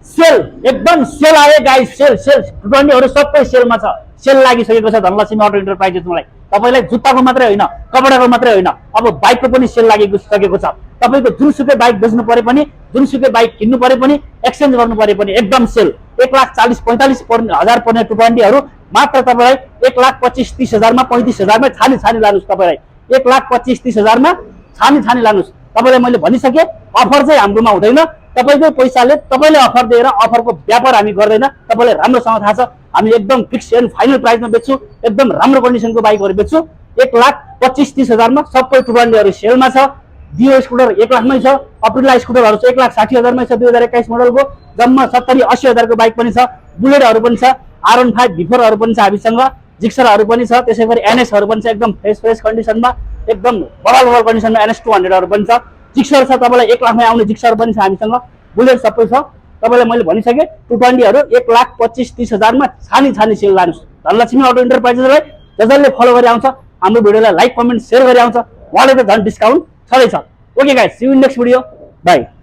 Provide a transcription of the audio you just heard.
Sale एकदम sale आयो guys, sale sale 220 सबै सेलमा छ। सेल लागिसकेको छ धनलक्ष्मी अटो इन्टरप्राइजेसलाई। तपाईलाई जुत्ताको मात्रै होइन, कपडाको मात्रै होइन, अब बाइकको पनि सेल लागिसकेको छ। तपाईको जुनसुकै बाइक बेच्नु परे पनि, जुनसुकै बाइक किन्नु परे पनि, एक्सचेन्ज गर्नु परे पनि एकदम सेल। 1,40,45,000 पर्ने 220 मात्र तपाईलाई 1,25,30,000 मा 35,000 मा छानी छानी लानुस्। तपाईलाई 1,25,30,000 मा छानी छानी लानुस्। तपाईलाई मैले भनिसके अफर चाहिँ हाम्रोमा हुँदैन। तपाईको पैसाले तपाईले अफर दिएर अफरको व्यापार हामी गर्दैन। तपाईलाई राम्रोसँग थाहा छ, हामी एकदम फिक्स एन्ड फाइनल प्राइसमा बेच्छु। एकदम राम्रो कन्डिसनको बाइकहरु बेच्छु। 1,25,30,000 मा सबै 220 सेलमा छ। डिओ स्कुटर 1 लाखमै छ। अप्रिला स्कुटरहरु चाहिँ 1,60,000 मै छ। 2021 मोडलको जम्मा 70-80,000 को बाइक पनि छ। बुलेटहरु पनि छ। R15 V4हरु पनि छ हामीसँग। जिक्सरहरु पनि छ। त्यसैगरी एनएसहरु पनि छ एकदम फ्रेश कन्डिसनमा, एकदम बवाल कन्डिसनमा NS 200हरु पनि छ। जिक्सर छ, तपाईलाई 1 लाखमै आउने जिक्सर पनि छ हामीसँग। बुलेट सबै छ। तपाईलाई मैले भनिसके 220हरु 1,25,30,000 मा छानी छानी सेल लानुस्। धनलक्ष्मी अटो इन्टरप्राइजेसलाई जसले फलो गरि आउँछ, हाम्रो भिडियोलाई लाइक कमेन्ट शेयर गरि आउँछ, उहाँले त झन् डिस्काउन्ट छँदैछ। Okay guys, see you in next video. By.